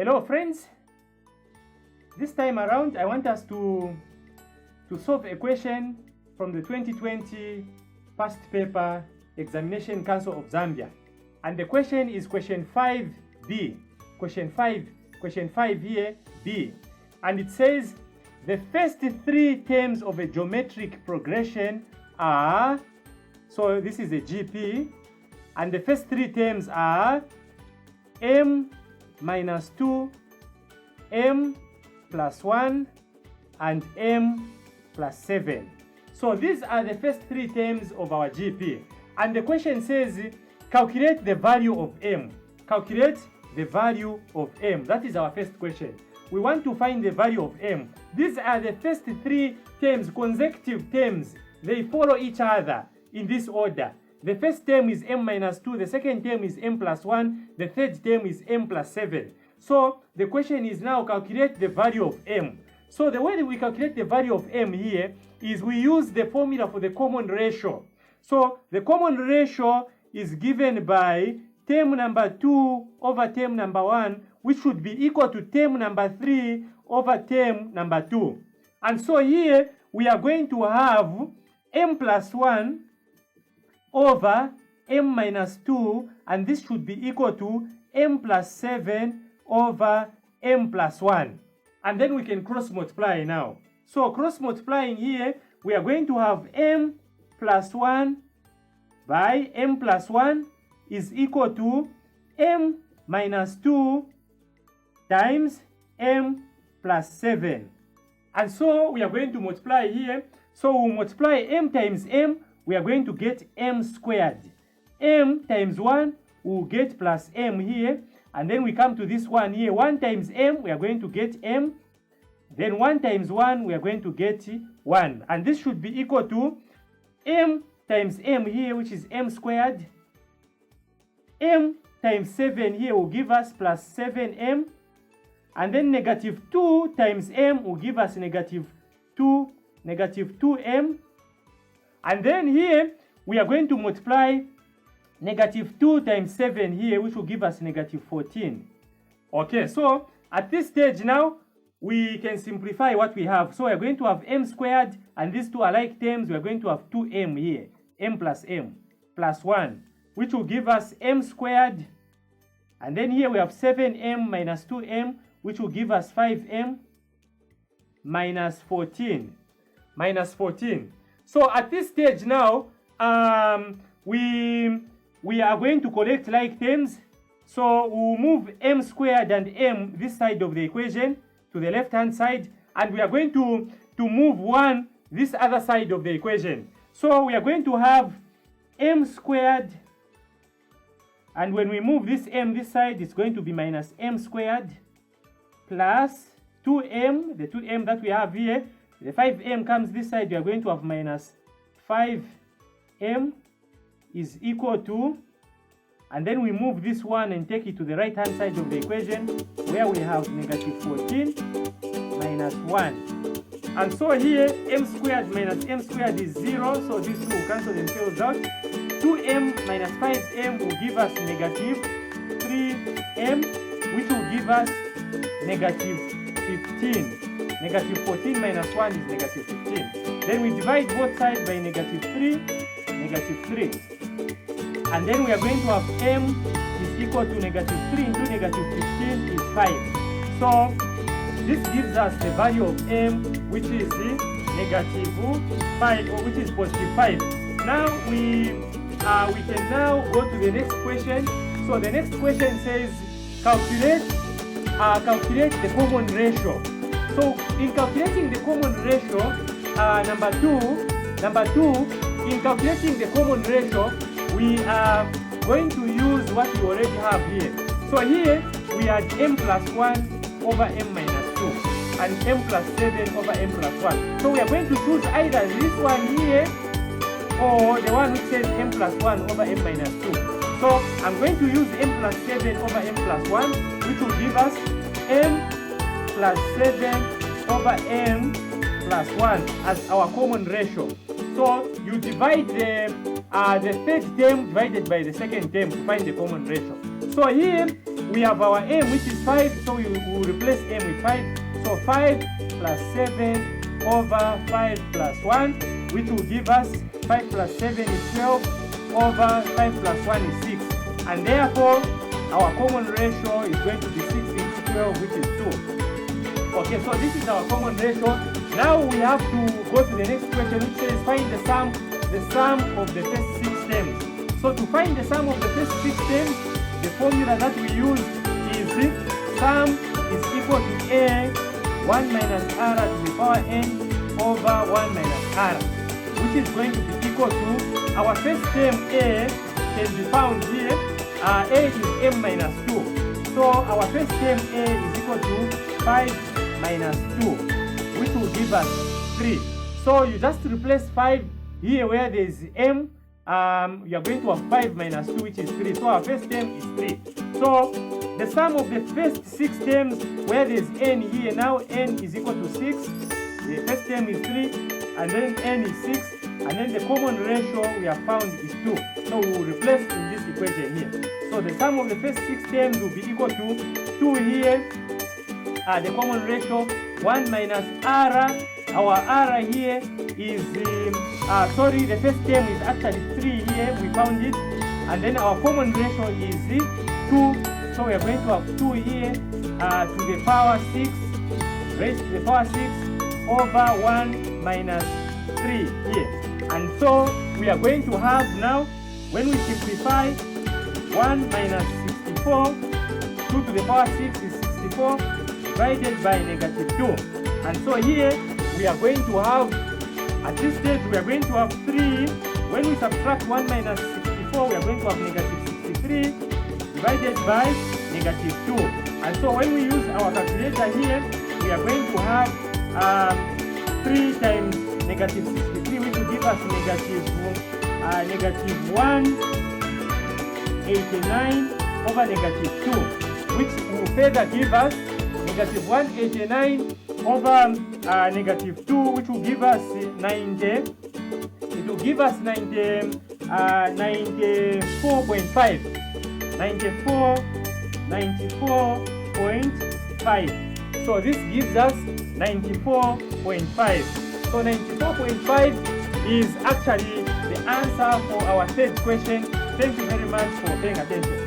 Hello friends, this time around I want us to solve a question from the 2020 past paper Examination Council of Zambia, and the question is question 5B, question 5 here, B, and it says the first three terms of a geometric progression are, so this is a GP, and the first three terms are m minus 2, m plus 1, and m plus 7. So these are the first three terms of our GP. And the question says, calculate the value of m. Calculate the value of m. That is our first question. We want to find the value of m. These are the first three terms, consecutive terms. They follow each other in this order. The first term is m minus 2, the second term is m plus 1, the third term is m plus 7. So the question is now calculate the value of m. So the way that we calculate the value of m here is we use the formula for the common ratio. So the common ratio is given by term number 2 over term number 1, which should be equal to term number 3 over term number 2. And so here we are going to have m plus 1 over m minus 2, and this should be equal to m plus 7 over m plus 1. And then we can cross multiply now. So cross multiplying here, we are going to have m plus 1 by m plus 1 is equal to m minus 2 times m plus 7. And so we are going to multiply here. So we multiply m times m, we are going to get m squared. M times 1, we'll get plus m here. And then we come to this one here. 1 times m, we are going to get m. Then 1 times 1, we are going to get 1. And this should be equal to m times m here, which is m squared. M times 7 here will give us plus 7m. And then negative 2 times m will give us negative 2m. And then here, we are going to multiply negative 2 times 7 here, which will give us negative 14. Okay, so at this stage now, we can simplify what we have. So we are going to have m squared, and these two are like terms. We are going to have 2m here, m plus 1, which will give us m squared. And then here we have 7m minus 2m, which will give us 5m minus 14. So at this stage now, we are going to collect like terms. So we'll move m squared and m this side of the equation to the left hand side, and we are going to move 1 this other side of the equation. So we are going to have m squared, and when we move this m this side, it's going to be minus m squared plus 2m, the 2m that we have here. The 5m comes this side, we are going to have minus 5m is equal to, and then we move this one and take it to the right hand side of the equation, where we have negative 14 minus 1. And so here m squared minus m squared is 0, so these two will cancel themselves out. 2m minus 5m will give us negative 3m, which will give us negative 15. Negative 14 minus 1 is negative 15. Then we divide both sides by negative 3, negative 3. And then we are going to have m is equal to negative 3 into negative 15 is 5. So this gives us the value of m, which is negative 5, or which is positive 5. Now we can now go to the next question. So the next question says calculate the common ratio. So in calculating the common ratio, number two, in calculating the common ratio, we are going to use what we already have here. So here we had m plus 1 over m minus 2 and m plus 7 over m plus 1. So we are going to choose either this one here or the one which says m plus 1 over m minus 2. So I'm going to use m plus 7 over m plus 1, which will give us m plus 7 over m plus 1 as our common ratio. So you divide the third term divided by the second term to find the common ratio. So here we have our m, which is 5, so we will replace m with 5. So 5 plus 7 over 5 plus 1, which will give us 5 plus 7 is 12 over 5 plus 1 is 6. And therefore, our common ratio is going to be 6 into 12, which is 2. Okay, so this is our common ratio. Now we have to go to the next question, which says find the sum of the first 6 terms. So to find the sum of the first 6 terms, the formula that we use is sum is equal to a 1 minus r to the power n over 1 minus r, which is going to be equal to our first term a can be found here. A is m minus 2. So our first term a is equal to 5 minus 2, which will give us 3. So you just replace 5 here where there is m. You are going to have 5 minus 2, which is 3. So our first term is 3. So the sum of the first 6 terms where there is n here, now n is equal to 6. The first term is 3, and then n is 6, and then the common ratio we have found is 2. So we will replace in this equation here. So the sum of the first 6 terms will be equal to 2 here. The common ratio 1 minus r. Our r here is the first term is actually 3 here. We found it, and then our common ratio is 2. So we are going to have 2 here to the power 6 raised to the power 6 over 1 minus 3 here. And so we are going to have now, when we simplify, 1 minus 64, 2 to the power 6 is 64, divided by negative 2. And so here we are going to have, at this stage we are going to have 3. When we subtract 1 minus 64, we are going to have negative 63, divided by negative 2. And so when we use our calculator here, we are going to have 3 times negative 63, which will give us negative 189 over negative 2, which will further give us negative 189 over negative 2, which will give us 90. It will give us 94.5. 94.5. So this gives us 94.5. So 94.5 is actually the answer for our third question. Thank you very much for paying attention.